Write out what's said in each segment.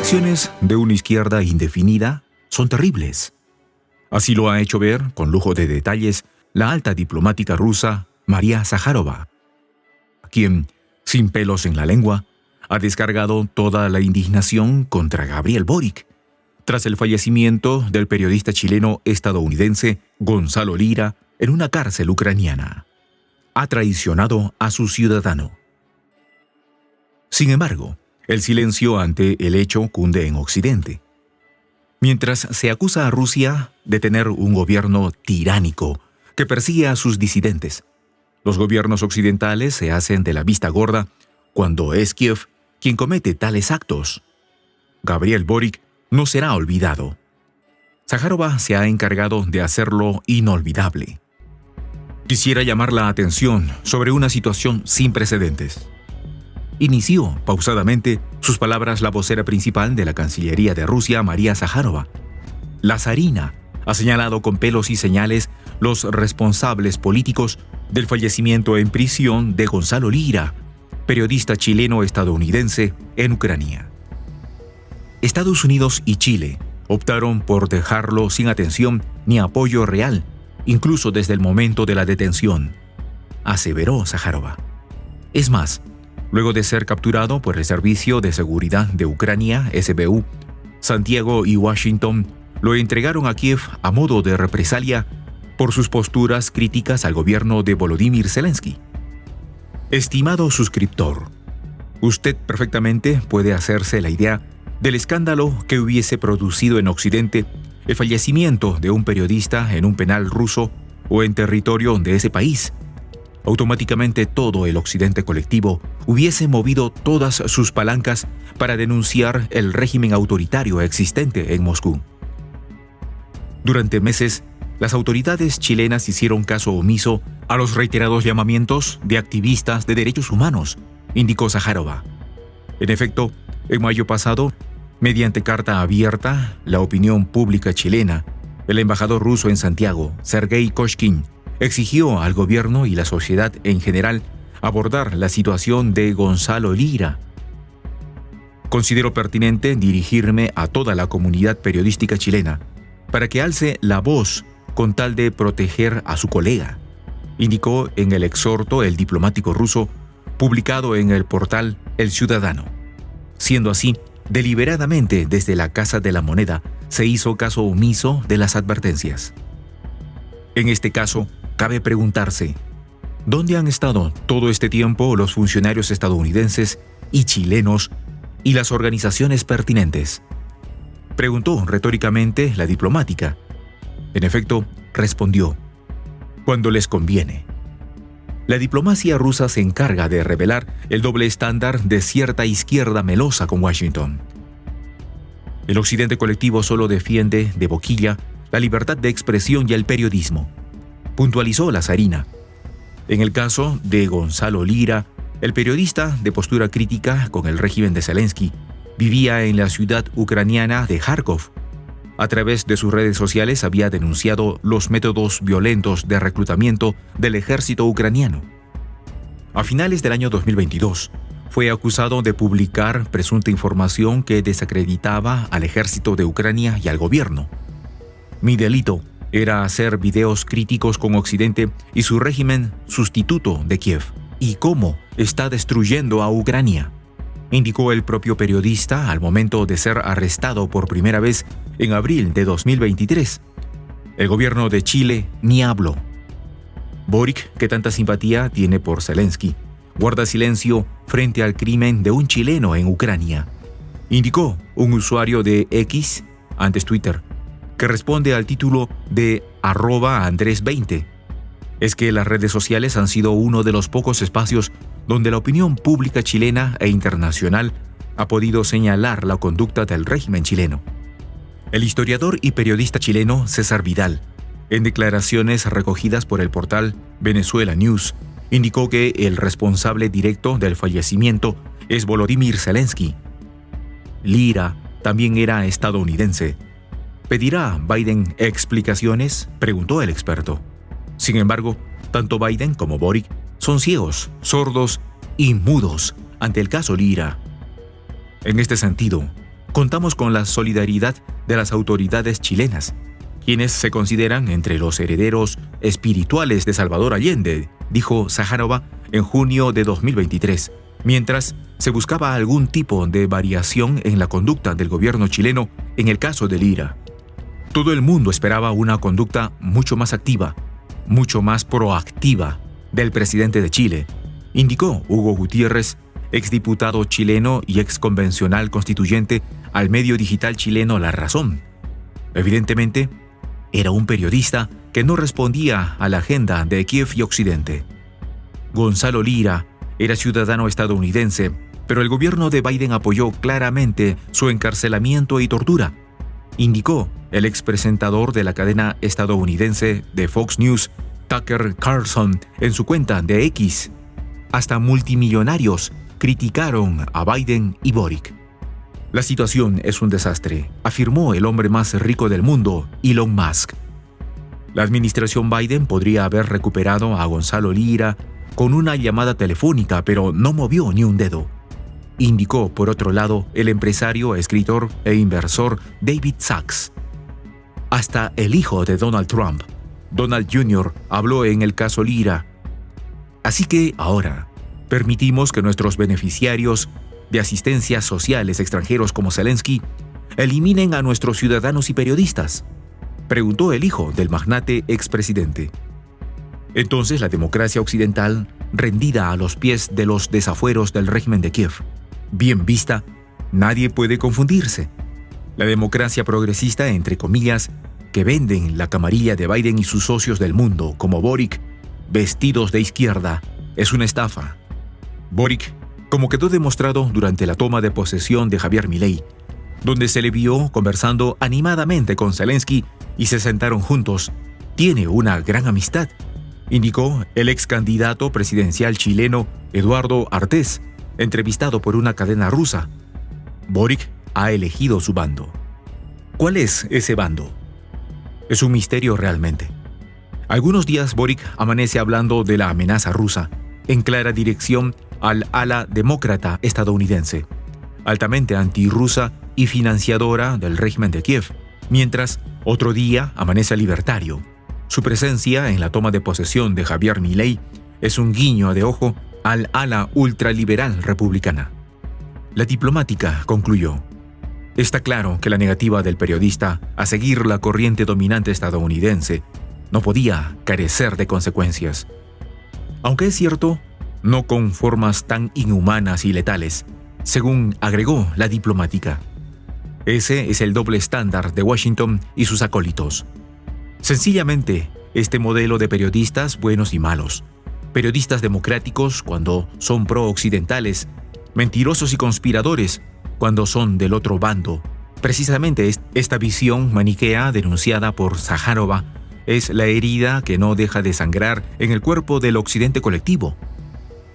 acciones de una izquierda indefinida son terribles. Así lo ha hecho ver, con lujo de detalles, la alta diplomática rusa María Zaharova, quien, sin pelos en la lengua, ha descargado toda la indignación contra Gabriel Boric, tras el fallecimiento del periodista chileno-estadounidense Gonzalo Lira en una cárcel ucraniana. Ha traicionado a su ciudadano. Sin embargo, el silencio ante el hecho cunde en Occidente. Mientras se acusa a Rusia de tener un gobierno tiránico que persigue a sus disidentes, los gobiernos occidentales se hacen de la vista gorda cuando es Kiev quien comete tales actos. Gabriel Boric no será olvidado. Zaharova se ha encargado de hacerlo inolvidable. Quisiera llamar la atención sobre una situación sin precedentes. Inició pausadamente sus palabras la vocera principal de la Cancillería de Rusia, María Zaharova. La zarina ha señalado con pelos y señales los responsables políticos del fallecimiento en prisión de Gonzalo Lira, periodista chileno-estadounidense en Ucrania. Estados Unidos y Chile optaron por dejarlo sin atención ni apoyo real, incluso desde el momento de la detención, aseveró Zaharova. Es más, luego de ser capturado por el Servicio de Seguridad de Ucrania, SBU, Santiago y Washington lo entregaron a Kiev a modo de represalia por sus posturas críticas al gobierno de Volodymyr Zelensky. Estimado suscriptor, usted perfectamente puede hacerse la idea del escándalo que hubiese producido en Occidente el fallecimiento de un periodista en un penal ruso o en territorio de ese país. Automáticamente todo el Occidente colectivo hubiese movido todas sus palancas para denunciar el régimen autoritario existente en Moscú. Durante meses, las autoridades chilenas hicieron caso omiso a los reiterados llamamientos de activistas de derechos humanos, indicó Zaharova. En efecto, en mayo pasado, mediante carta abierta, la opinión pública chilena, el embajador ruso en Santiago, Sergei Koshkin, exigió al gobierno y la sociedad en general abordar la situación de Gonzalo Lira. Considero pertinente dirigirme a toda la comunidad periodística chilena para que alce la voz con tal de proteger a su colega, indicó en el exhorto el diplomático ruso publicado en el portal El Ciudadano. Siendo así, deliberadamente desde la Casa de la Moneda se hizo caso omiso de las advertencias. En este caso, cabe preguntarse, ¿dónde han estado todo este tiempo los funcionarios estadounidenses y chilenos y las organizaciones pertinentes? Preguntó retóricamente la diplomática. En efecto, respondió, cuando les conviene. La diplomacia rusa se encarga de revelar el doble estándar de cierta izquierda melosa con Washington. El Occidente colectivo solo defiende de boquilla la libertad de expresión y el periodismo, puntualizó la zarina. En el caso de Gonzalo Lira, el periodista de postura crítica con el régimen de Zelensky vivía en la ciudad ucraniana de Kharkov. A través de sus redes sociales había denunciado los métodos violentos de reclutamiento del ejército ucraniano. A finales del año 2022, fue acusado de publicar presunta información que desacreditaba al ejército de Ucrania y al gobierno. Mi delito era hacer videos críticos con Occidente y su régimen sustituto de Kiev, y cómo está destruyendo a Ucrania, indicó el propio periodista al momento de ser arrestado por primera vez en abril de 2023. El gobierno de Chile ni habló. Boric, que tanta simpatía tiene por Zelensky, guarda silencio frente al crimen de un chileno en Ucrania, indicó un usuario de X, antes Twitter, que responde al título de @Andrés20. Es que las redes sociales han sido uno de los pocos espacios donde la opinión pública chilena e internacional ha podido señalar la conducta del régimen chileno. El historiador y periodista chileno César Vidal, en declaraciones recogidas por el portal Venezuela News, indicó que el responsable directo del fallecimiento es Volodymyr Zelensky. Lira también era estadounidense. ¿Pedirá Biden explicaciones?, preguntó el experto. Sin embargo, tanto Biden como Boric son ciegos, sordos y mudos ante el caso Lira. En este sentido, Contamos con la solidaridad de las autoridades chilenas, quienes se consideran entre los herederos espirituales de Salvador Allende, dijo Zaharova en junio de 2023, mientras se buscaba algún tipo de variación en la conducta del gobierno chileno en el caso de Lira. Todo el mundo esperaba una conducta mucho más activa, mucho más proactiva del presidente de Chile, indicó Hugo Gutiérrez, exdiputado chileno y exconvencional constituyente al medio digital chileno La Razón. Evidentemente, era un periodista que no respondía a la agenda de Kiev y Occidente. Gonzalo Lira era ciudadano estadounidense, pero el gobierno de Biden apoyó claramente su encarcelamiento y tortura, indicó el expresentador de la cadena estadounidense de Fox News, Tucker Carlson, en su cuenta de X. Hasta multimillonarios criticaron a Biden y Boric. La situación es un desastre, afirmó el hombre más rico del mundo, Elon Musk. La administración Biden podría haber recuperado a Gonzalo Lira con una llamada telefónica, pero no movió ni un dedo, indicó por otro lado el empresario, escritor e inversor David Sachs. Hasta el hijo de Donald Trump, Donald Jr., habló en el caso Lira. Así que ahora permitimos que nuestros beneficiarios de asistencias sociales extranjeros como Zelensky eliminen a nuestros ciudadanos y periodistas, preguntó el hijo del magnate expresidente. Entonces la democracia occidental, rendida a los pies de los desafueros del régimen de Kiev, bien vista, nadie puede confundirse. La democracia progresista, entre comillas, que venden la camarilla de Biden y sus socios del mundo, como Boric, vestidos de izquierda, es una estafa. Boric, como quedó demostrado durante la toma de posesión de Javier Milei, donde se le vio conversando animadamente con Zelensky y se sentaron juntos, tiene una gran amistad, indicó el ex candidato presidencial chileno Eduardo Artés, entrevistado por una cadena rusa. Boric ha elegido su bando. ¿Cuál es ese bando? Es un misterio realmente. Algunos días Boric amanece hablando de la amenaza rusa, en clara dirección al ala demócrata estadounidense, altamente antirrusa y financiadora del régimen de Kiev, mientras otro día amanece libertario. Su presencia en la toma de posesión de Javier Milei es un guiño de ojo al ala ultraliberal republicana. La diplomática concluyó: está claro que la negativa del periodista a seguir la corriente dominante estadounidense no podía carecer de consecuencias. Aunque es cierto, no con formas tan inhumanas y letales, según agregó la diplomática. Ese es el doble estándar de Washington y sus acólitos. Sencillamente, este modelo de periodistas buenos y malos, periodistas democráticos cuando son pro-occidentales, mentirosos y conspiradores cuando son del otro bando. Precisamente esta visión maniquea denunciada por Zaharova es la herida que no deja de sangrar en el cuerpo del occidente colectivo.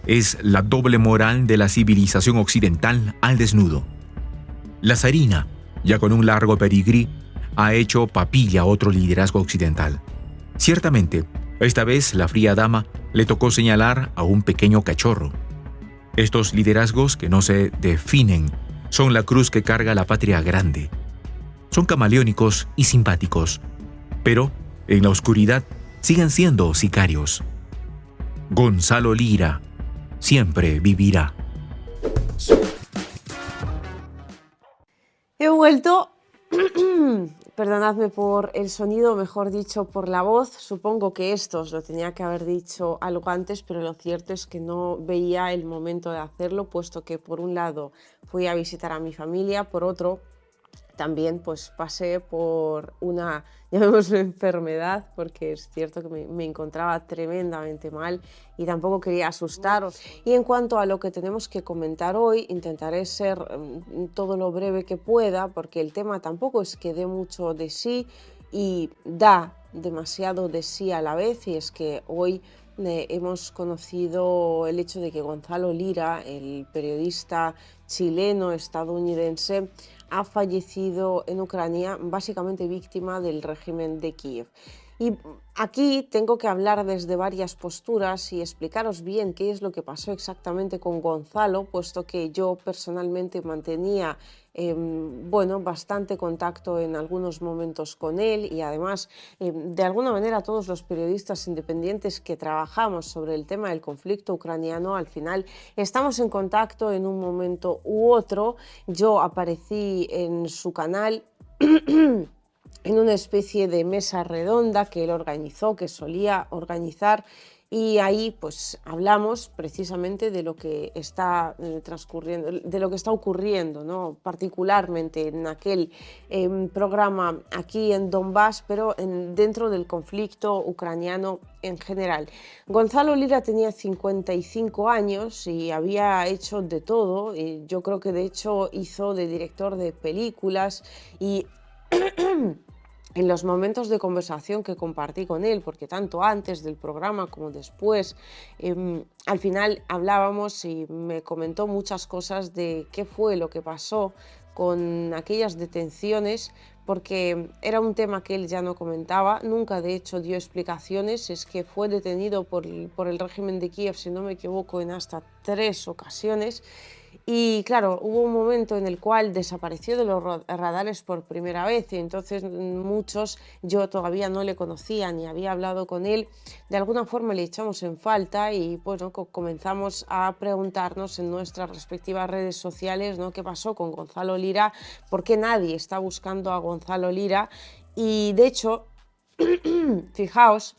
Es la doble moral de la civilización occidental al desnudo. La zarina, ya con un largo pedigrí, ha hecho papilla a otro liderazgo occidental. Ciertamente, esta vez la fría dama le tocó señalar a un pequeño cachorro. Estos liderazgos que no se definen son la cruz que carga la patria grande. Son camaleónicos y simpáticos, pero en la oscuridad siguen siendo sicarios. Gonzalo Lira siempre vivirá. He vuelto. Perdonadme por el sonido, mejor dicho, por la voz. Supongo que esto os lo tenía que haber dicho algo antes, pero lo cierto es que no veía el momento de hacerlo, puesto que por un lado fui a visitar a mi familia, por otro también pues pasé por una, llamémoslo, enfermedad, porque es cierto que me encontraba tremendamente mal y tampoco quería asustaros. Y en cuanto a lo que tenemos que comentar hoy, intentaré ser todo lo breve que pueda, porque el tema tampoco es que dé mucho de sí y da demasiado de sí a la vez, y es que hoy hemos conocido el hecho de que Gonzalo Lira, el periodista chileno-estadounidense, ha fallecido en Ucrania, básicamente víctima del régimen de Kiev. Y aquí tengo que hablar desde varias posturas y explicaros bien qué es lo que pasó exactamente con Gonzalo, puesto que yo personalmente mantenía bueno, bastante contacto en algunos momentos con él y además, de alguna manera, todos los periodistas independientes que trabajamos sobre el tema del conflicto ucraniano, al final estamos en contacto en un momento u otro. Yo aparecí en su canal en una especie de mesa redonda que él organizó, que solía organizar, y ahí pues hablamos precisamente de lo que está transcurriendo, de lo que está ocurriendo, ¿no? Particularmente en aquel programa aquí en Donbass, pero dentro del conflicto ucraniano en general. Gonzalo Lira tenía 55 años y había hecho de todo, y yo creo que de hecho hizo de director de películas y en los momentos de conversación que compartí con él, porque tanto antes del programa como después, al final hablábamos y me comentó muchas cosas de qué fue lo que pasó con aquellas detenciones, porque era un tema que él ya no comentaba, nunca de hecho dio explicaciones. Es que fue detenido por el régimen de Kiev, si no me equivoco, en hasta 3 ocasiones. Y claro, hubo un momento en el cual desapareció de los radares por primera vez y entonces muchos, yo todavía no le conocía ni había hablado con él, de alguna forma le echamos en falta y bueno, comenzamos a preguntarnos en nuestras respectivas redes sociales, ¿no? ¿Qué pasó con Gonzalo Lira? ¿Por qué nadie está buscando a Gonzalo Lira? Y de hecho, fijaos,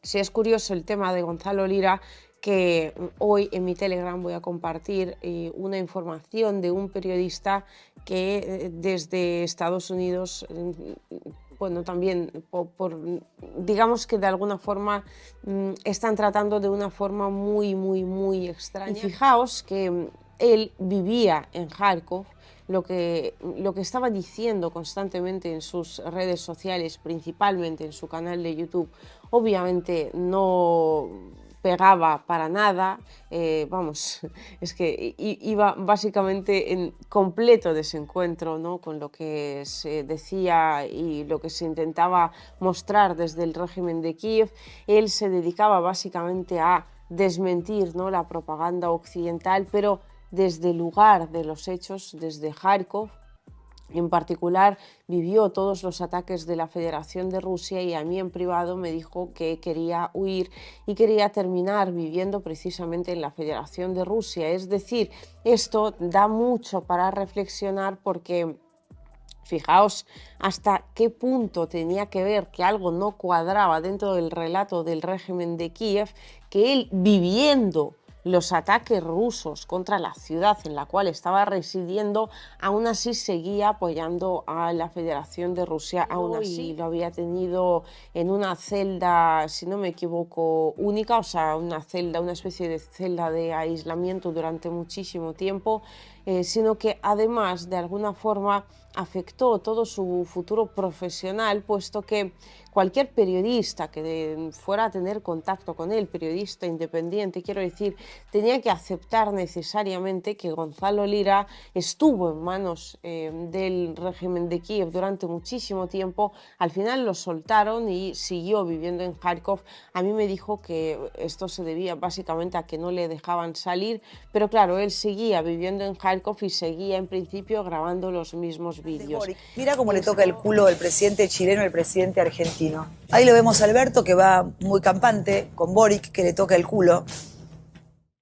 si es curioso el tema de Gonzalo Lira, que hoy en mi Telegram voy a compartir una información de un periodista que desde Estados Unidos, bueno, también digamos que de alguna forma están tratando de una forma muy extraña. Y fijaos que él vivía en Kharkov. Lo que estaba diciendo constantemente en sus redes sociales, principalmente en su canal de YouTube, obviamente no pegaba para nada, vamos, es que iba básicamente en completo desencuentro, ¿no? Con lo que se decía y lo que se intentaba mostrar desde el régimen de Kiev. Él se dedicaba básicamente a desmentir, ¿no?, la propaganda occidental, pero desde el lugar de los hechos, desde Kharkov. En particular, vivió todos los ataques de la Federación de Rusia y a mí en privado me dijo que quería huir y quería terminar viviendo precisamente en la Federación de Rusia. Es decir, esto da mucho para reflexionar porque fijaos hasta qué punto tenía que ver que algo no cuadraba dentro del relato del régimen de Kiev, que él viviendo los ataques rusos contra la ciudad en la cual estaba residiendo, aún así seguía apoyando a la Federación de Rusia, aún así lo había tenido en una celda, si no me equivoco, única, o sea, una especie de celda de aislamiento durante muchísimo tiempo, sino que además de alguna forma afectó todo su futuro profesional, puesto que cualquier periodista que fuera a tener contacto con él, periodista independiente, quiero decir, tenía que aceptar necesariamente que Gonzalo Lira estuvo en manos del régimen de Kiev durante muchísimo tiempo. Al final lo soltaron y siguió viviendo en Kharkov. A mí me dijo que esto se debía básicamente a que no le dejaban salir, pero claro, él seguía viviendo en Kharkov y seguía en principio grabando los mismos vídeos. Mira cómo le toca el culo el presidente chileno al presidente argentino. Ahí lo vemos a Alberto, que va muy campante, con Boric, que le toca el culo.